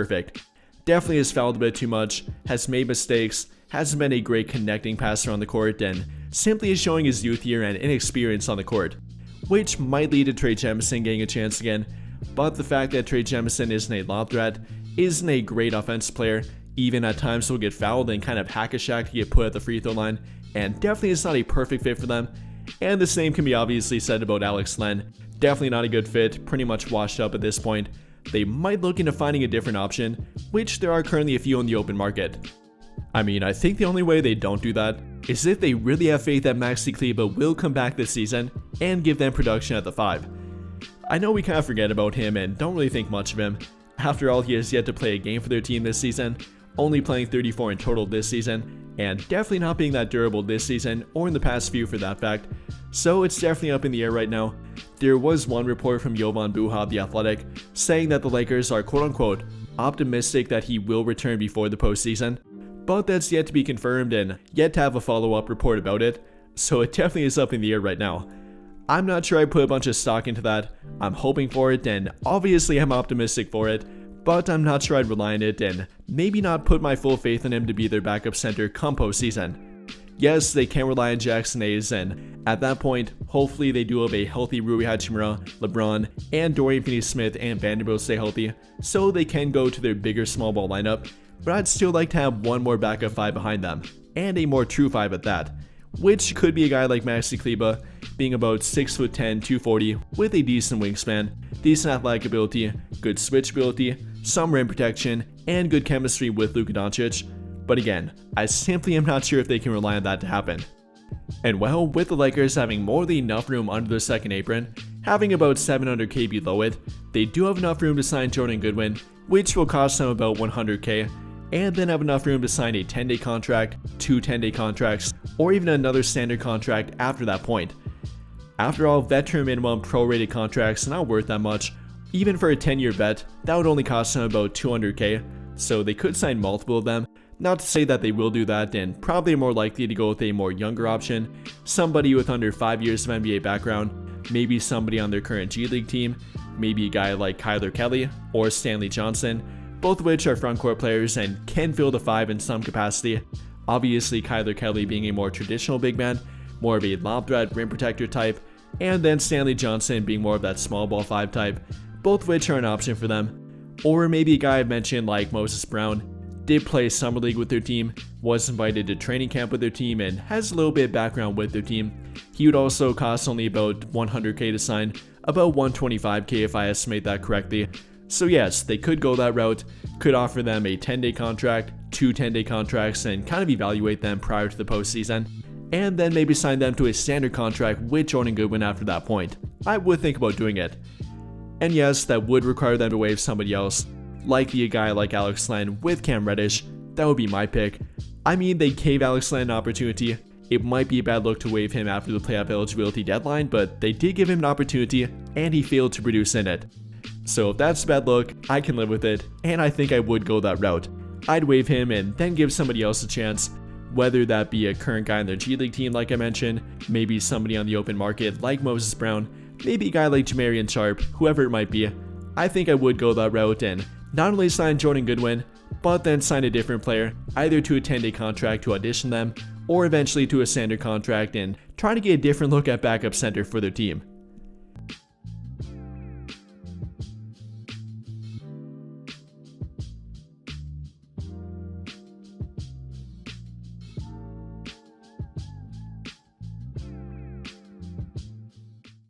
perfect. Definitely has fouled a bit too much, has made mistakes, hasn't been a great connecting passer on the court, and simply is showing his youth here and inexperience on the court, which might lead to Trey Jemison getting a chance again. But the fact that Trey Jemison isn't a lob threat, isn't a great offensive player, even at times will get fouled and kind of hack-a-shack to get put at the free throw line, and definitely is not a perfect fit for them. And the same can be obviously said about Alex Len. Definitely not a good fit, pretty much washed up at this point. They might look into finding a different option, which there are currently a few on the open market. I mean, I think the only way they don't do that is if they really have faith that Maxi Kleber will come back this season and give them production at the 5. I know we kind of forget about him and don't really think much of him. After all, he has yet to play a game for their team this season, only playing 34 in total this season, and definitely not being that durable this season or in the past few for that fact. So it's definitely up in the air right now. There was one report from Jovan Buha of The Athletic saying that the Lakers are quote-unquote optimistic that he will return before the postseason, but that's yet to be confirmed and yet to have a follow-up report about it, so it definitely is up in the air right now. I'm not sure I put a bunch of stock into that. I'm hoping for it and obviously I'm optimistic for it, but I'm not sure I'd rely on it and maybe not put my full faith in him to be their backup center come postseason. Yes, they can rely on Jackson Hayes, and at that point, hopefully they do have a healthy Rui Hachimura, LeBron, and Dorian Finney-Smith and Vanderbilt stay healthy, so they can go to their bigger small ball lineup, but I'd still like to have one more backup 5 behind them, and a more true 5 at that, which could be a guy like Maxi Kleber, being about 6'10", 240, with a decent wingspan, decent athletic ability, good switch ability, some rim protection, and good chemistry with Luka Doncic. But again, I simply am not sure if they can rely on that to happen. And well, with the Lakers having more than enough room under their second apron, having about 700k below it, they do have enough room to sign Jordan Goodwin, which will cost them about 100k, and then have enough room to sign a 10-day contract, 2 10-day contracts, or even another standard contract after that point. After all, veteran minimum prorated contracts are not worth that much. Even for a 10-year vet, that would only cost them about 200k, so they could sign multiple of them. Not to say that they will do that, and probably are more likely to go with a more younger option, somebody with under 5 years of NBA background, maybe somebody on their current G League team, maybe a guy like Kylor Kelly or Stanley Johnson, both of which are frontcourt players and can fill the 5 in some capacity. Obviously Kylor Kelly being a more traditional big man, more of a lob threat rim protector type, and then Stanley Johnson being more of that small ball 5 type, both of which are an option for them. Or maybe a guy I've mentioned like Moses Brown, did play summer league with their team, was invited to training camp with their team, and has a little bit of background with their team. He would also cost only about 100k to sign, about 125k if I estimate that correctly. So yes, they could go that route, could offer them a 10-day contract, 2 10-day contracts, and kind of evaluate them prior to the postseason, and then maybe sign them to a standard contract with Jordan Goodwin after that point. I would think about doing it. And yes, that would require them to waive somebody else, likely a guy like Alex Len with Cam Reddish. That would be my pick. I mean, they gave Alex Len an opportunity. It might be a bad look to waive him after the playoff eligibility deadline, but they did give him an opportunity, and he failed to produce in it. So if that's a bad look, I can live with it, and I think I would go that route. I'd waive him and then give somebody else a chance, whether that be a current guy on their G League team like I mentioned, maybe somebody on the open market like Moses Brown, maybe a guy like Jamarian Sharp, whoever it might be. I think I would go that route and not only sign Jordan Goodwin, but then sign a different player, either to a 10-day contract to audition them, or eventually to a standard contract and try to get a different look at backup center for their team.